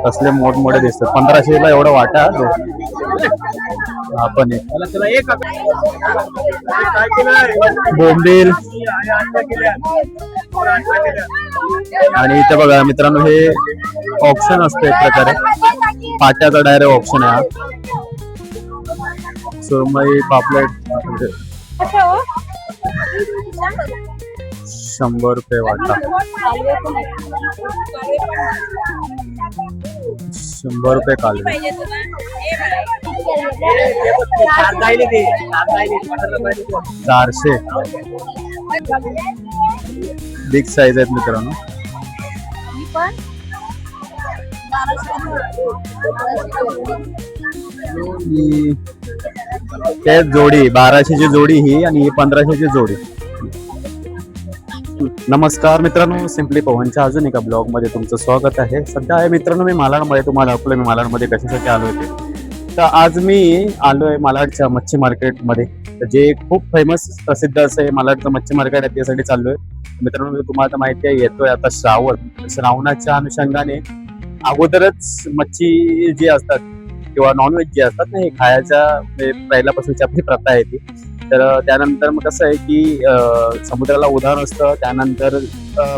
असले मोठमोठे दिसतात. 1500ला एवढा वाटा तो आपण बोंबील. आणि इथे बघा मित्रांनो, हे ऑप्शन असते एक प्रकारे पाट्याचा डायरेक्ट ऑप्शन आहे हा. सुरमई पापलेट 100 रुपये वाटा. 100 रुपये कालवे. 400 बिग साईज आहेत मित्रांनो. ते जोडी 1200ची जोडी ही आणि ही 1500ची जोडी. नमस्कार मित्रांनो, सिम्पली पवनच्या अजून एका ब्लॉग मध्ये तुमचं स्वागत आहे. सध्या आहे मित्रांनो मी मालाडमध्ये. तुम्हाला दाखवलं मी मालाडमध्ये कशासाठी आलो होते. तर आज मी आलोय मालाडच्या मच्छी मार्केटमध्ये, जे खूप फेमस प्रसिद्ध असं मालाडचं मच्छी मार्केट आहे. त्यासाठी चाललोय मित्रांनो. तुम्हाला तर माहिती आहे, येतोय आता श्रावण. श्रावणाच्या अनुषंगाने अगोदरच मच्छी जी असतात किंवा नॉनव्हेज जे असतात ना, हे खायच्या पहिल्यापासूनची आपली प्रथा आहे ती. तर त्यानंतर मग कसं आहे की समुद्राला उधाण असतं. त्यानंतर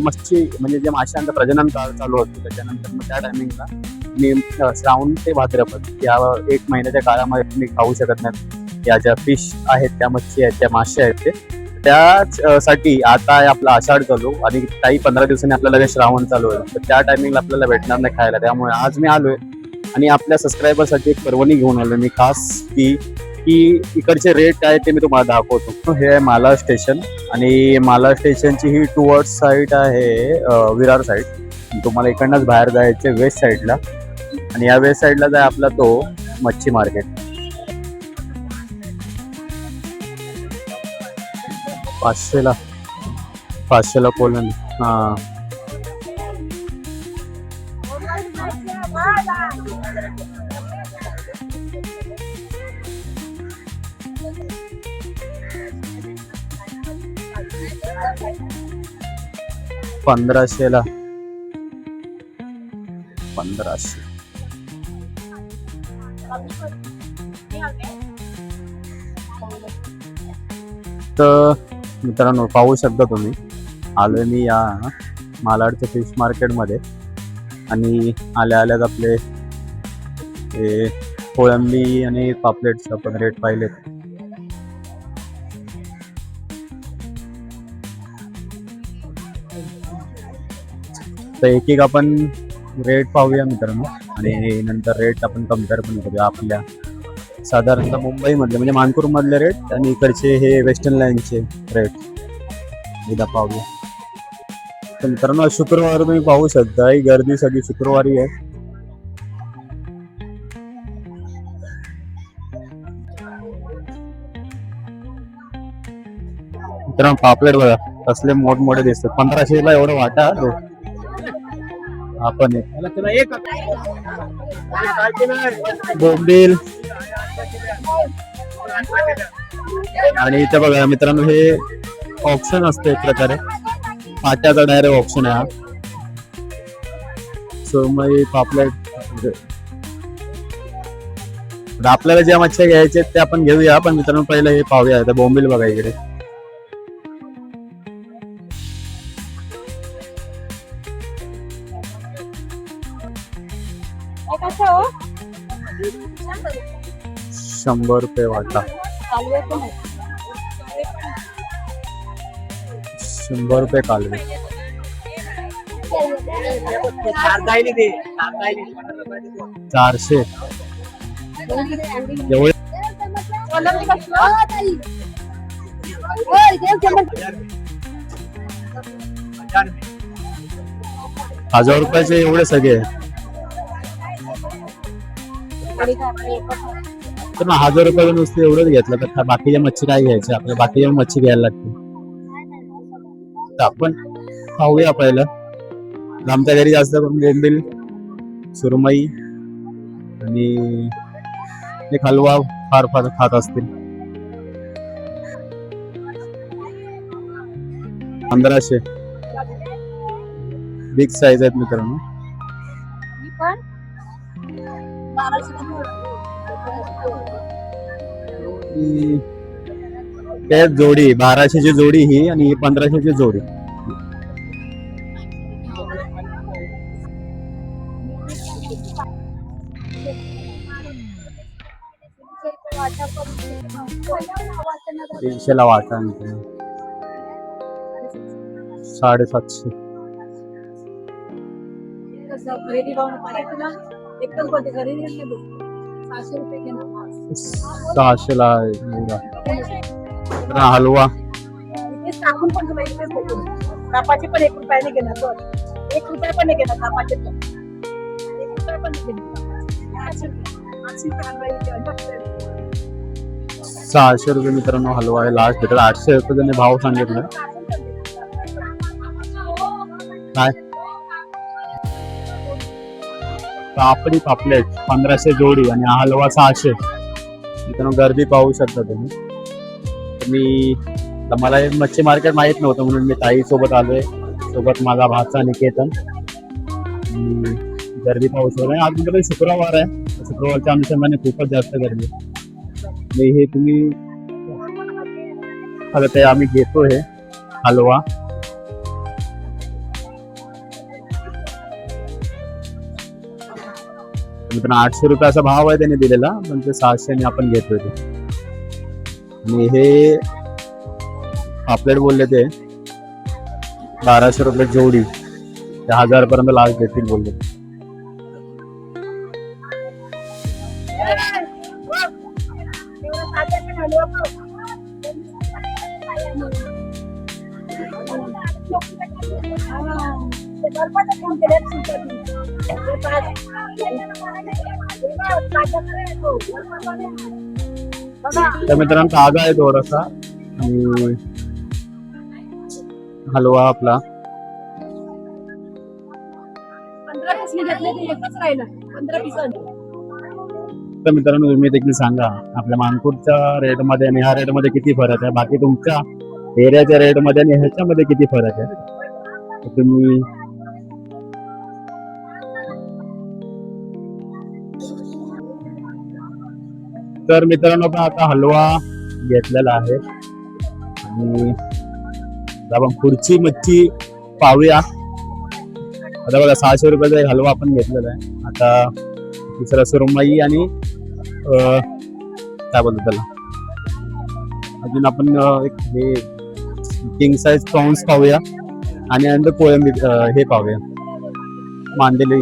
मच्छी म्हणजे जे माशांचं प्रजनन चालू होतं. त्याच्यानंतर मग त्या टायमिंगला मी श्रावण ते भाद्रपद या 1 महिन्याच्या काळामध्ये तुम्ही खाऊ शकत नाही या ज्या फिश आहेत, त्या मच्छी आहेत, त्या मासे आहेत, ते त्यासाठी आता आपला आषाढ चालू आणि काही 15 दिवसांनी आपल्याला लगेच श्रावण चालू होईल. तर त्या टायमिंगला आपल्याला भेटणार नाही खायला. त्यामुळे आज मी आलोय आणि आपल्या सबस्क्रायबरसाठी एक पर्वणी घेऊन आलोय मी खास, की इकडचे रेट काय ते मी तुम्हाला दाखवतो. हे आहे मालाड स्टेशन आणि मालाड स्टेशनची ही टुवर्ड्स साईड आहे विरार साईड. तुम्हाला इकडनंच बाहेर जायचे वेस्ट साईडला आणि या वेस्ट साईडला जाय आपला तो मच्छी मार्केट. 500ला कोलन. हा, पंधराशेला 1500. तर मित्रांनो पाहू शकता तुम्ही, आलोय मी या मालाडच्या फिश मार्केटमध्ये आणि आल्या आल्यात आपले कोळंबी आणि पापलेटचे आपण रेट पाहिलेत. तर एक एक आपण रेट पाहूया मित्रांनो आणि नंतर रेट आपण कम्पेअर पण करूया. आपल्या साधारणतः मुंबईमधले म्हणजे मानपूर मधले रेट आणि इकडचे हे वेस्टर्न लाईनचे रेट एकदा पाहूया. तर मित्रांनो शुक्रवार तुम्ही पाहू शकता, ही गर्दी सगळी शुक्रवारी आहे. मित्रांनो पापलेट बघा कसले मोठमोठे दिसतात. 1500ला एवढा वाटा तो आपण बोंबील. आणि इथे बघा मित्रांनो, हे ऑप्शन असते एक प्रकारे पाट्याचा डायरेक्ट ऑप्शन आहे हा. सुरमई पापलेट. आपल्याला ज्या मच्छ्या घ्यायच्या ते आपण घेऊया, पण मित्रांनो पहिलं हे पाहूया. तर बोंबील बघा इकडे. ₹100 वाटा. 100 रुपये कालवे. 400 एवढे. 1000 रुपयाचे एवढे सगळे. तर मग 1000 रुपये नुसतं एवढंच घेतलं तर बाकीच्या मच्छी काय घ्यायच्या आपल्या, बाकीच्या मच्छी घ्यायला लागते. तर आपण खाऊया पहिलं. आमच्या घरी जास्त करून बोंबील, सुरमई आणि एक हलवा फार फार खात असतील. 1500 बिग साईज आहेत मित्रांनो. पण 1200 ते जोडी 1200ची जोडी ही आणि ही 1500ची जोडी. वाटा 300ला वाटा आणि ते 750. खरेदी भाव तुला एकच बोलते खरेदी नाही बोल 600 रुपये घेणार 600ला एवढा. तर हलवा इथेच टाकून पण तुला इथेच भेटून कापाचे पण 1 रुपयाने घेणार बघ 1 रुपया पण नाही घेणार कापाचे पण 1 रुपया पण नाही घेणार 600 रुपये मित्रांनो हलवा आहे. लास्ट भेटेल 800 रुपये त्यांनी भाव सांगितला. काय पापडी पापलेट 1500 जोडी आणि हा हलवा 600. मित्रांनो गर्दी पाहू शकता तुम्ही. तर मला हे मच्छी मार्केट माहित नव्हतं म्हणून मी ताई सोबत आलोय. सोबत माझा भाचा निकेतन. गर्दी पाहू शकता. आज मित्रांनो शुक्रवार आहे. शुक्रवारच्या अनुषंगाने खूपच जास्त गर्दी. हे तुम्ही आता ते आम्ही घेतो हे हलवा. मित्रांनो 800 रुपयाचा भाव आहे त्याने दिलेला पण ते 600 ने आपण घेतोय ते. आणि हे पापलेट बोलले ते 1200 रुपये जोडी ते 1000 पर्यंत लास्ट देतील बोलले. तर मित्रांनो ताजा आहे थोडासा आणि हलवा आपला 15 पीस घेतले ते एकच राहिला 15 पीस. तर मित्रांनो तुम्ही देखील सांगा आपल्या मानपूरच्या रेट मध्ये आणि ह्या रेट मध्ये किती फरक आहे. बाकी तुमच्या एरियाच्या रेट मध्ये आणि ह्याच्यामध्ये किती फरक आहे तुम्ही तर मित्रांनो आता हलवा घेतलेला आहे आणि आपण पुढची मच्छी पाहूया. आता बघा 600 रुपयाचा एक हलवा आपण घेतलेला आहे. आता दुसरा सुरमई आणि काय बोलतो त्याला अजून आपण एक हे किंग साइज प्रॉन्स पाहूया आणि नंतर कोळंबी हे पाहूया मांदेली.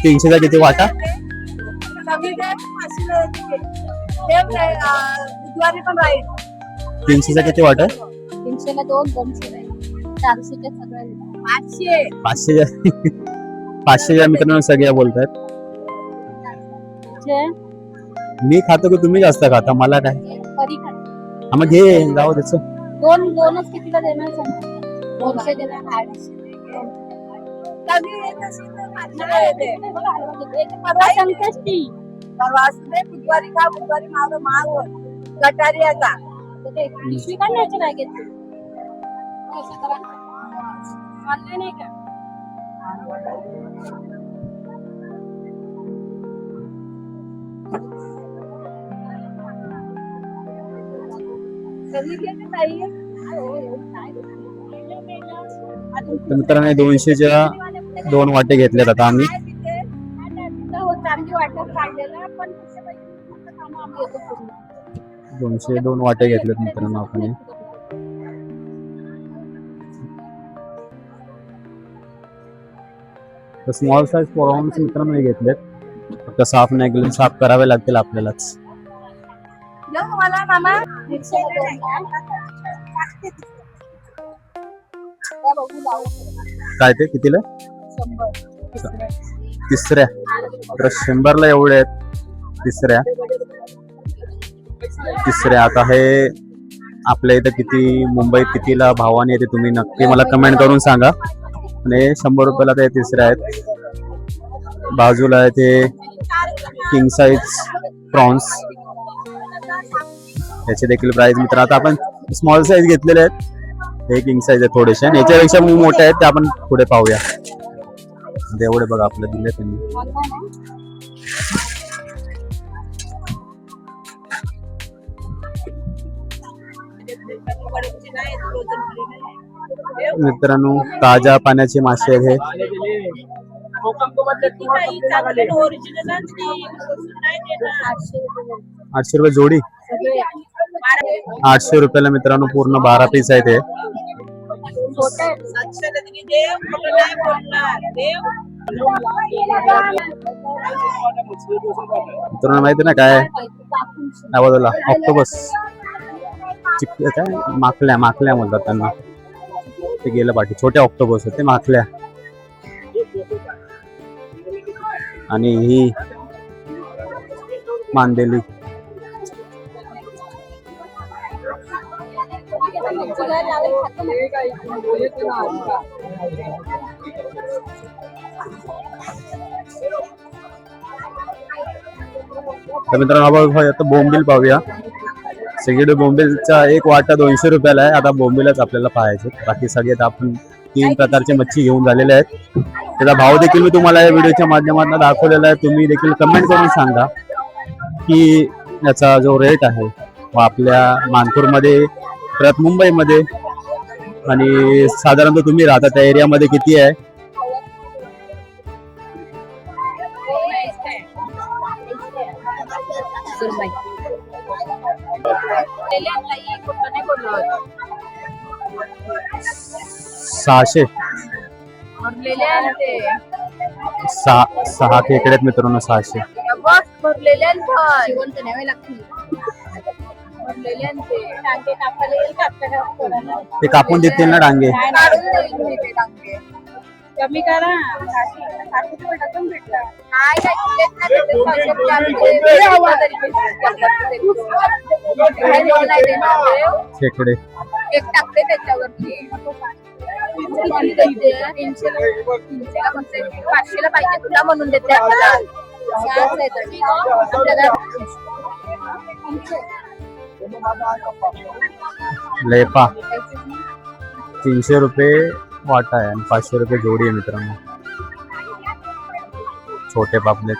तीनशेचा किती वाटा? तीनशेचा किती वाटा? 300ला 2 200 400च्या सगळ्या 500च्या मित्रांनो सगळ्या बोलतात. मी खातो की तुम्ही जास्त खाता मला काय मग घे जाऊ त्याच 2च कितीला देणार सांग 200 देणार 250 बुधवारी का बुधवारी माग गटारी आता पिशवी काढण्याची नाही घेतली नाही का मित्रांनो 200च्या 2 वाटे घेतल्यात आता आम्ही. चांगली वाटत काढलेला पण 202 वाटे घेतलेत मित्रांनो आपण. स्मॉल साईज प्रॉन्स मित्रांनो घेतलेत. फक्त साफ नाही केले साफ करावे लागतील आपल्यालाच. काय ते कितीला? 300. तर 100ला एवढे आहेत 300. आता हे आपल्या इथं किती मुंबईत कितीला भावाने येते तुम्ही नक्की मला कमेंट करून सांगा. आणि 100 रुपयाला ते 300 आहेत. बाजूला आहे ते किंग साइज प्रॉन्स याची देखील प्राइस मित्र, आता आपण स्मॉल साईज घेतलेले आहेत, हे किंग साईज आहे थोडेसे, आणि याच्यापेक्षा मोठे आहेत ते आपण पुढे पाहूया. एवढे बघा आपलं दिले त्यांनी. मित्रांनो ताज्या पाण्याचे मासे आहेत हे. 800 रुपये जोडी. 800 रुपयाला मित्रांनो पूर्ण 12 पीस आहेत हे. मित्रांनो माहिती ना काय बाजूला ऑक्टोबस, काय माकल्या म्हणतात त्यांना, ते गेलं पाठी. छोटे ऑक्टोबस होते, माकल्या. आणि ही मांदेली. तर मित्रांनो आता बोंबील पाहूया. सगळीकडे बोंबीलचा एक वाटा 200 रुपयाला आहे. आता बोंबीलच आपल्याला पाहायचे, बाकी सगळे आपण 3 प्रकारचे मच्छी घेऊन झालेले आहेत. त्याचा भाव देखील मी तुम्हाला या व्हिडिओच्या माध्यमातून दाखवलेला आहे. तुम्ही देखील कमेंट करून सांगा की याचा जो रेट आहे व आपल्या मानपूरमध्ये परत मुंबईमध्ये आणि साधारणतः तुम्ही राहता त्या एरियामध्ये किती आहे. सहाशे 6 खेकडे आहेत मित्रांनो. 600 ते कापून देतील ना डांगे. कमी करा. 60 रुपये टाकून भेटला. खेकडे एक टाकते त्याच्यावरती 500ला पाहिजे तुला म्हणून देते आपल्याला. लेपा 300 रुपये वाटा आहे आणि 500 रुपये जोडी आहे मित्रांनो. छोटे पापलेट.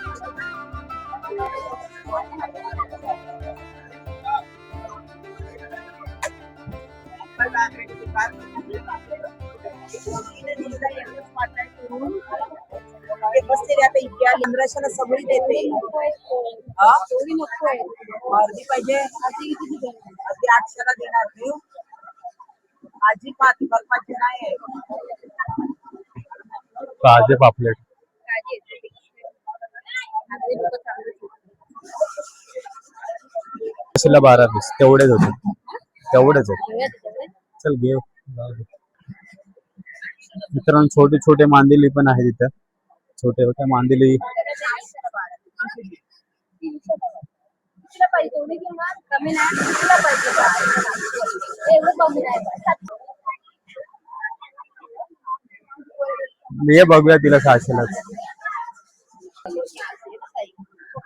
आता इतक्या लिंगराशाला सगळी देते. थोडी नको आहे, अर्धी पाहिजे. अर्धी 800ला देणार ते. आजी पाच नाही आहे. ताजे पापलेट 12 पीस तेवढेच होते. तेवढेच आहे. चल घे मित्रांनो. छोटे छोटे मांदेली पण आहे तिथं. छोटे छोटे मांदेली हे बघूया तिला 600ला.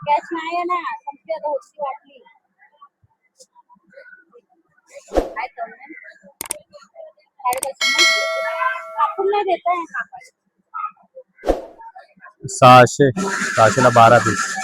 कॅश नाही ना, संपली आता होती वाटली. कापून नाही देत आहे. 600ला 12 पीस.